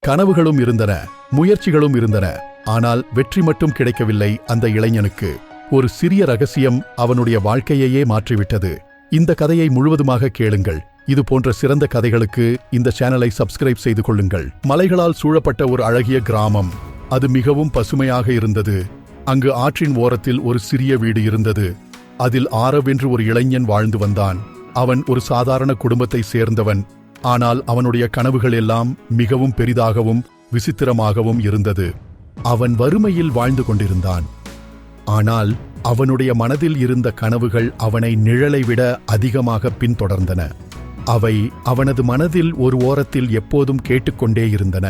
கனவுகளும் இருந்தன, முயற்சிகளும் இருந்தன. ஆனால் வெற்றி மட்டும் கிடைக்கவில்லை. அந்த இளைஞனுக்கு ஒரு சிறிய ரகசியம் அவனுடைய வாழ்க்கையையே மாற்றிவிட்டது. இந்த கதையை முழுவதுமாக கேளுங்கள். இது போன்ற சிறந்த கதைகளுக்கு இந்த சேனலை சப்ஸ்கிரைப் செய்து கொள்ளுங்கள். மலைகளால் சூழப்பட்ட ஒரு அழகிய கிராமம். அது மிகவும் பசுமையாக இருந்தது. அங்கு ஆற்றின் ஓரத்தில் ஒரு சிறிய வீடு இருந்தது. அதில் ஆரவ் என்று ஒரு இளைஞன் வாழ்ந்து வந்தான். அவன் ஒரு சாதாரண குடும்பத்தை சேர்ந்தவன். ஆனால் அவனுடைய கனவுகள் எல்லாம் மிகவும் பெரிதாகவும் விசித்திரமாகவும் இருந்தது. அவன் வறுமையில் வாழ்ந்து கொண்டிருந்தான். ஆனால் அவனுடைய மனதில் இருந்த கனவுகள் அவனை நிழலை விட அதிகமாக பின்தொடர்ந்தன. அவை அவனது மனதில் ஒரு ஓரத்தில் எப்போதும் கேட்டுக்கொண்டே இருந்தன.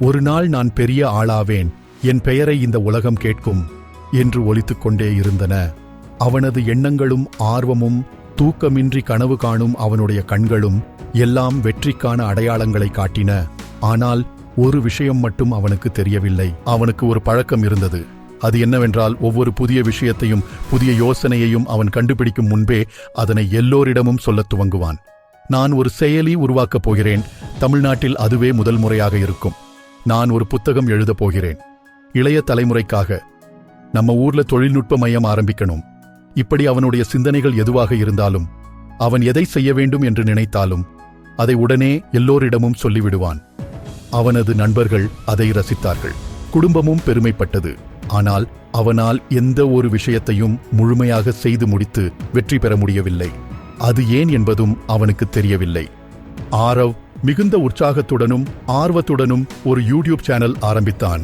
ஒரு நாள் நான் பெரிய ஆளாவேன், என் பெயரை இந்த உலகம் கேட்கும் என்று ஒலித்துக் கொண்டே இருந்தன. அவனது எண்ணங்களும் ஆர்வமும் தூக்கமின்றி கனவு காணும் அவனுடைய கண்களும் எல்லாம் வெற்றிக்கான அடையாளங்களை காட்டின. ஆனால் ஒரு விஷயம் மட்டும் அவனுக்கு தெரியவில்லை. அவனுக்கு ஒரு பழக்கம் இருந்தது. அது என்னவென்றால், ஒவ்வொரு புதிய விஷயத்தையும் புதிய யோசனையையும் அவன் கண்டுபிடிக்கும் முன்பே அதனை எல்லோரிடமும் சொல்லத் துவங்குவான். நான் ஒரு செயலி உருவாக்கப் போகிறேன். தமிழ்நாட்டில் அதுவே முதல் முறையாக இருக்கும். நான் ஒரு புத்தகம் எழுதப் போகிறேன். இளைய தலைமுறைக்காக நம்ம ஊர்ல தொழில்நுட்ப மையம் ஆரம்பிக்கணும். இப்படி அவனுடைய சிந்தனைகள் எதுவாக இருந்தாலும், அவன் எதை செய்ய வேண்டும் என்று நினைத்தாலும் அதை உடனே எல்லோரிடமும் சொல்லிவிடுவான். அவனது நண்பர்கள் அதை ரசித்தார்கள். குடும்பமும் பெருமைப்பட்டது. ஆனால் அவனால் எந்த ஒரு விஷயத்தையும் முழுமையாக செய்து முடித்து வெற்றி பெற முடியவில்லை. அது ஏன் என்பதும் அவனுக்கு தெரியவில்லை. ஆரவ் மிகுந்த உற்சாகத்துடனும் ஆர்வத்துடனும் ஒரு யூடியூப் சேனல் ஆரம்பித்தான்.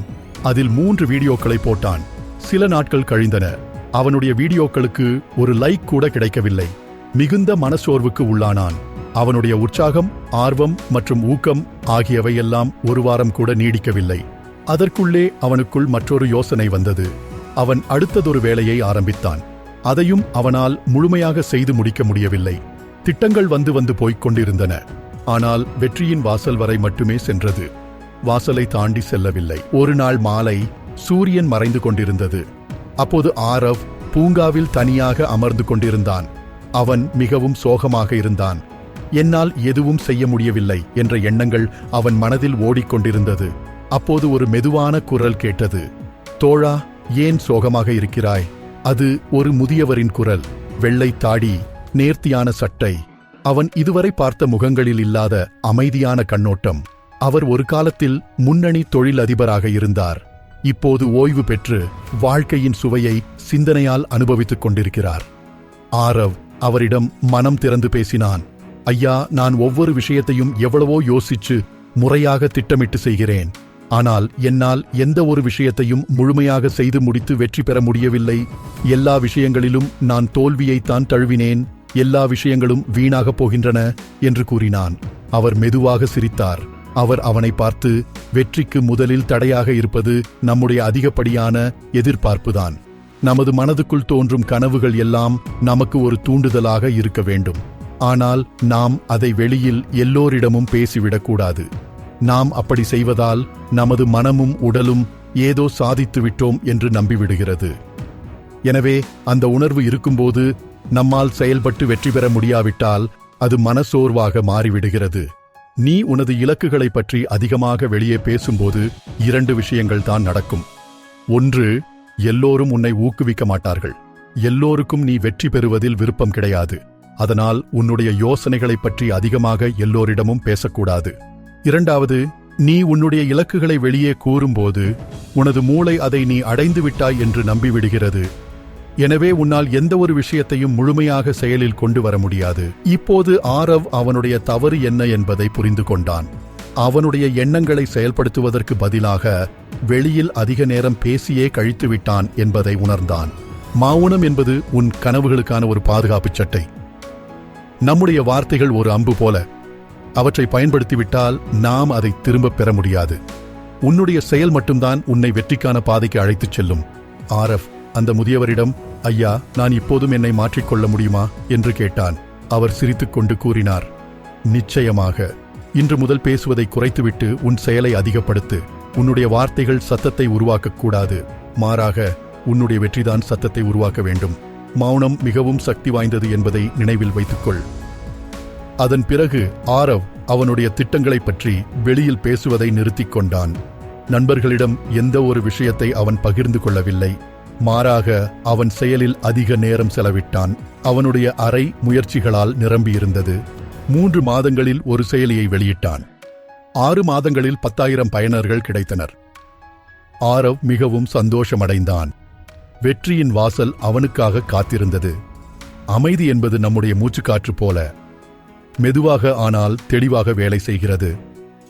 அதில் 3 வீடியோக்களை போட்டான். சில நாட்கள் கழிந்தன. அவனுடைய வீடியோக்களுக்கு ஒரு லைக் கூட கிடைக்கவில்லை. மிகுந்த மனசோர்வுக்கு உள்ளானான். அவனுடைய உற்சாகம், ஆர்வம் மற்றும் ஊக்கம் ஆகியவையெல்லாம் ஒரு வாரம் கூட நீடிக்கவில்லை. அதற்குள்ளே அவனுக்குள் மற்றொரு யோசனை வந்தது. அவன் அடுத்ததொரு வேலையை ஆரம்பித்தான். அதையும் அவனால் முழுமையாக செய்து முடிக்க முடியவில்லை. திட்டங்கள் வந்து போய்க் கொண்டிருந்தன. ஆனால் வெற்றியின் வாசல் வரை மட்டுமே சென்றது. வாசலை தாண்டி செல்லவில்லை. ஒரு நாள் மாலை சூரியன் மறைந்து கொண்டிருந்தது. அப்போது ஆரவ் பூங்காவில் தனியாக அமர்ந்து கொண்டிருந்தான். அவன் மிகவும் சோகமாக இருந்தான். என்னால் எதுவும் செய்ய முடியவில்லை என்ற எண்ணங்கள் அவன் மனதில் ஓடிக்கொண்டிருந்தது. அப்போது ஒரு மெதுவான குரல் கேட்டது. தோழா, ஏன் சோகமாக இருக்கிறாய்? அது ஒரு முதியவரின் குரல். வெள்ளை தாடி, நேர்த்தியான சட்டை, அவன் இதுவரை பார்த்த முகங்களில் இல்லாத அமைதியான கண்ணோட்டம். அவர் ஒரு காலத்தில் முன்னணி தொழில் அதிபராக இருந்தார். இப்போது ஓய்வு பெற்று வாழ்க்கையின் சுவையை சிந்தனையால் அனுபவித்துக் கொண்டிருக்கிறார். ஆரவ் அவரிடம் மனம் திறந்து பேசினான். ஐயா, நான் ஒவ்வொரு விஷயத்தையும் எவ்வளவோ யோசிச்சு முறையாக திட்டமிட்டு செய்கிறேன். ஆனால் என்னால் எந்த ஒரு விஷயத்தையும் முழுமையாக செய்து முடித்து வெற்றி பெற முடியவில்லை. எல்லா விஷயங்களிலும் நான் தோல்வியைத்தான் தழுவினேன். எல்லா விஷயங்களும் வீணாகப் போகின்றன என்று கூறினான். அவர் மெதுவாக சிரித்தார். அவர் அவனை பார்த்து, வெற்றிக்கு முதலில் தடையாக இருப்பது நம்முடைய அதிகப்படியான எதிர்பார்ப்புதான். நமது மனதுக்குள் தோன்றும் கனவுகள் எல்லாம் நமக்கு ஒரு தூண்டுதலாக இருக்க வேண்டும். ஆனால் நாம் அதை வெளியில் எல்லோரிடமும் பேசிவிடக்கூடாது. நாம் அப்படி செய்வதால் நமது மனமும் உடலும் ஏதோ சாதித்து விட்டோம் என்று நம்பிவிடுகிறது. எனவே அந்த உணர்வு இருக்கும்போது நம்மால் செயல்பட்டு வெற்றி பெற முடியாவிட்டால் அது மனசோர்வாக மாறிவிடுகிறது. நீ உனது இலக்குகளை பற்றி அதிகமாக வெளியே பேசும்போது 2 விஷயங்கள் தான் நடக்கும். ஒன்று, எல்லோரும் உன்னை ஊக்குவிக்க மாட்டார்கள். எல்லோருக்கும் நீ வெற்றி பெறுவதில் விருப்பம் கிடையாது. அதனால் உன்னுடைய யோசனைகளை பற்றி அதிகமாக எல்லோரிடமும் பேசக்கூடாது. இரண்டாவது, நீ உன்னுடைய இலக்குகளை வெளியே கூறும்போது உனது மூளை அதை நீ அடைந்து விட்டாய் என்று நம்பிவிடுகிறது. எனவே உன்னால் எந்த ஒரு விஷயத்தையும் முழுமையாக செயலில் கொண்டு வர முடியாது. இப்போது ஆரவ் அவனுடைய தவறு என்ன என்பதை புரிந்து கொண்டான். அவனுடைய எண்ணங்களை செயல்படுத்துவதற்கு பதிலாக வெளியில் அதிக நேரம் பேசியே கழித்து விட்டான் என்பதை உணர்ந்தான். மௌனம் என்பது உன் கனவுகளுக்கான ஒரு பாதுகாப்பு சட்டை. நம்முடைய வார்த்தைகள் ஒரு அம்பு போல. அவற்றை பயன்படுத்திவிட்டால் நாம் அதை திரும்பப் பெற முடியாது. உன்னுடைய செயல் மட்டும்தான் உன்னை வெற்றிக்கான பாதைக்கு அழைத்துச் செல்லும். ஆரவ் அந்த முதியவரிடம், ஐயா, நான் இப்போதும் என்னை மாற்றிக்கொள்ள முடியுமா என்று கேட்டான். அவர் சிரித்துக்கொண்டு கூறினார், நிச்சயமாக. இன்று முதல் பேசுவதை குறைத்துவிட்டு உன் செயலை அதிகப்படுத்து. உன்னுடைய வார்த்தைகள் சத்தத்தை உருவாக்கக்கூடாது. மாறாக உன்னுடைய வெற்றிதான் சத்தத்தை உருவாக்க வேண்டும். மௌனம் மிகவும் சக்தி வாய்ந்தது என்பதை நினைவில் வைத்துக்கொள். அதன் பிறகு ஆரவ் அவனுடைய திட்டங்களைப் பற்றி வெளியில் பேசுவதை நிறுத்திக் கொண்டான். நண்பர்களிடம் எந்த ஒரு விஷயத்தை அவன் பகிர்ந்து கொள்ளவில்லை. மாறாக அவன் செயலில் அதிக நேரம் செலவிட்டான். அவனுடைய அறை முயற்சிகளால் நிரம்பியிருந்தது. 3 மாதங்களில் ஒரு செயலியை வெளியிட்டான். 6 மாதங்களில் 10,000 பயனர்கள் கிடைத்தனர். ஆரவ் மிகவும் சந்தோஷமடைந்தான். வெற்றியின் வாசல் அவனுக்காக காத்திருந்தது. அமைதி என்பது நம்முடைய மூச்சுக்காற்று போல, மெதுவாக ஆனால் தெளிவாக வேலை செய்கிறது.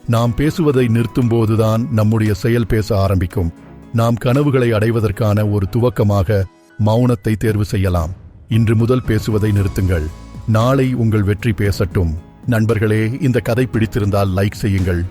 நாம் பேசுவதை நிறுத்தும்போதுதான் நம்முடைய செயல் பேச ஆரம்பிக்கும். நாம் கனவுகளை அடைவதற்கான ஒரு துவக்கமாக மௌனத்தை தேர்வு செய்யலாம். இன்று முதல் பேசுவதை நிறுத்துங்கள். நாளை உங்கள் வெற்றி பேசட்டும். நண்பர்களே, இந்த கதை பிடித்திருந்தால் லைக் செய்யுங்கள்.